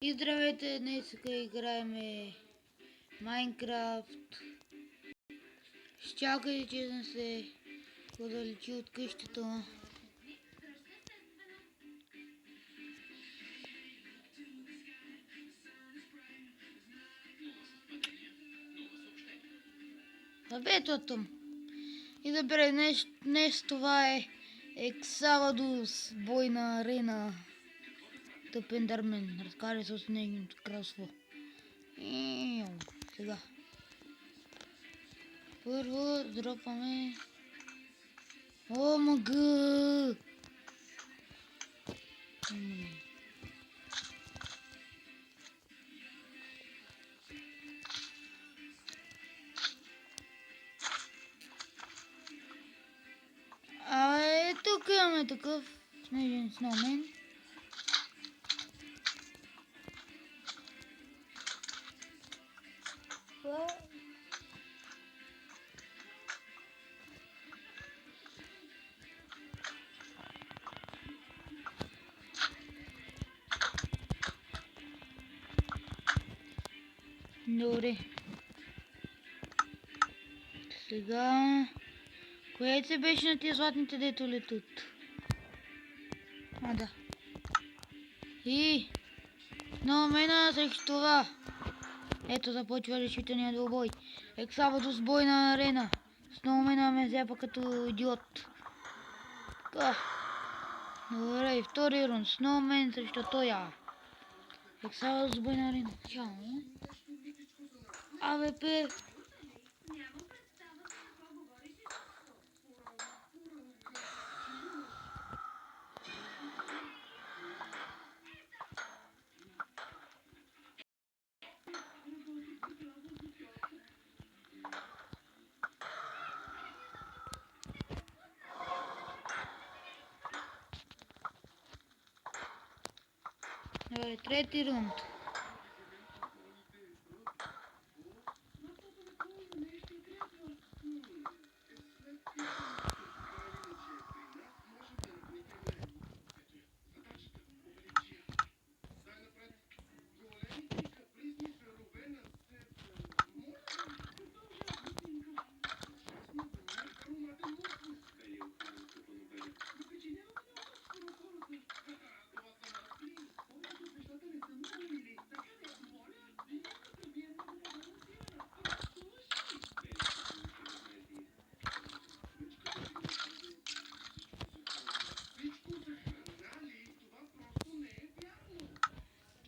И здравейте, днес играем Майнкрафт. Чакайте, че да се отдалечи от къщата. Абе, там. И добре, днес това е Ексавадус, бойна арена. Тъпендърмен, разкара се от нейното кралство. Сега. Първо дропваме. О, мага! Тук имаме такъв снежен сноумен. Добре. Сега... Кое се беше на тия златните, дето летут? Да. И... Сноумена срещу това. Ето започва решителния двубой. Ексавадус, бойна арена. Сноумена ме взепа като идиот. Добре, и втори рунд. Сноумен срещу тоя. Ексавадус, бойна арена. Чао. АВП. Добре, трети рунд.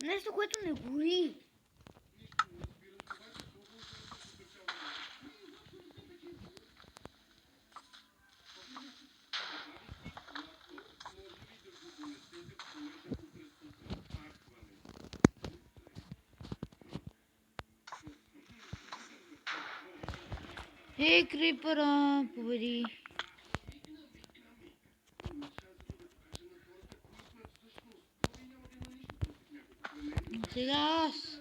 Нещо, което не гори. Крипъра победи. Сега аз.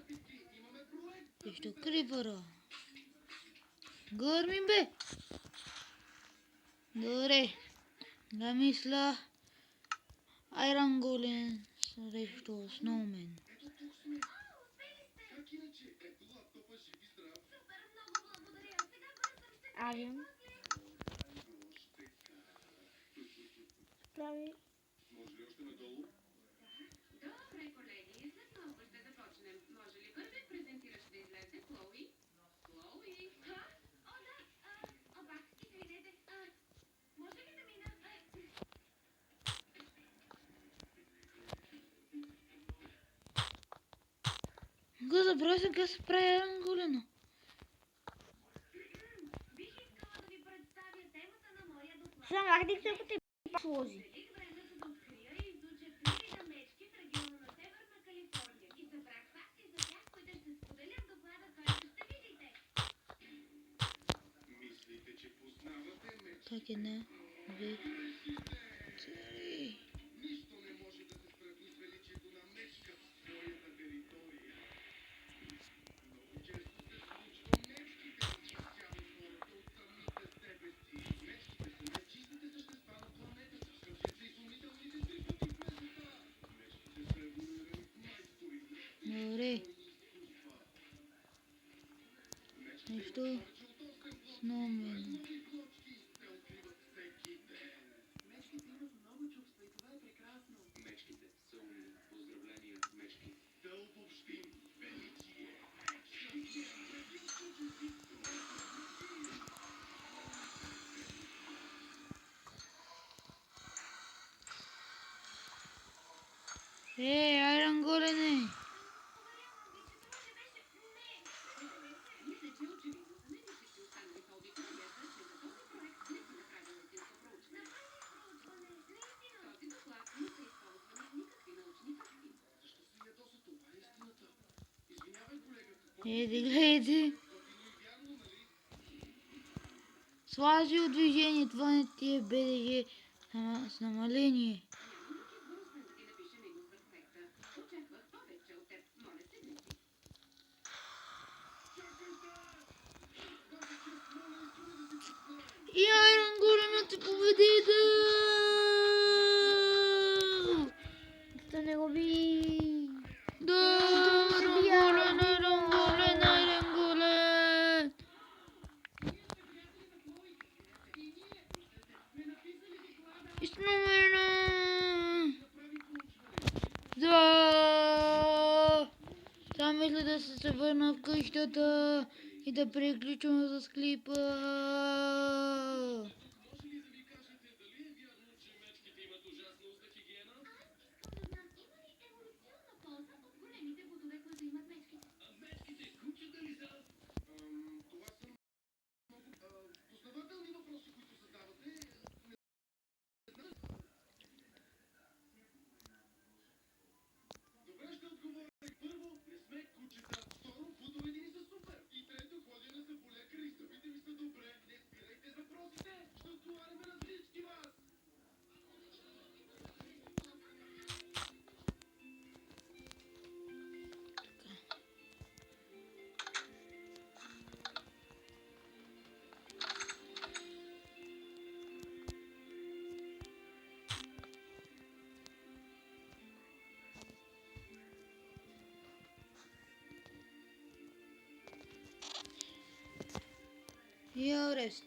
Срещу крипъра. Гърми бе. Добре. Да мисля. Айрон Голем срещу Сноумен. Алиен. Прави. Добре, колеги, след малко ще започнем. Може ли първи презентираш да излезе Клоуи? Клоуи? О, да! Опа, извинете. Може ли да мина? Го забравя сега се прави Айрон Голем. Бих искала да ви представя темата на моя доклад. Сам Ардик се те сложи. Отделих времето да открия и изуча 3 вида мечки в региона на Северна Калифорния и събрах факти за тях, които ще споделя в доклада, който ще видите. Мислите, че познавате мечки? Так е, не. Две. Три. Нищо не може да се сравни с величието на мечка в своята територия. Много често се случва мечките да спасяват хората от самите себе си. Мечките са най-чистите същества на планетата. Скъпчете изумителните 3 пъти в месеца. Мечките са еволюирали майстори. Добре. Нещо. Сноумен. Мечките имат много чувства и това е прекрасно. Мечките са умни. Поздравления, мечки. Да обобщим. Величие. Айрон Голене! Мисля, че е очевидно за мен и всички останали в аудиторията, че за този проект не си направил истинско проучване. Този доклад не са използвани никакви научни факти. Защо се ядоса? Това е истината. Извинявай, колега. Какво Гледайте. готино и вярно, нали? Слази от движение, това не ти е БДЖ с намаление. Нямам друг избор, освен да ти напиша минус за проекта. Очаквах повече от теб. Моля, седни си. И Айрон Голене те победита! Да не го би. Да, Айрон Голен! Изпълнено! Да! Сега мисля да се върна в къщата и да приключвам с клипа. Може ли да ми кажете дали е вярно, че мечките имат ужасна уста хигиена? Искам да знам, има ли еволюционна полза от големите будове, които имат мечките? А мечките кучета ли са? Това са много познавателни въпроси, които задавате. Добре, ще отговоря. Първо, не сме кучета. Второ, будовете ни са супер. И трето, ходя на заболекар и зъбите ми са добре. Не спирайте с въпросите. Ще отговаряме на всички вас. И арест.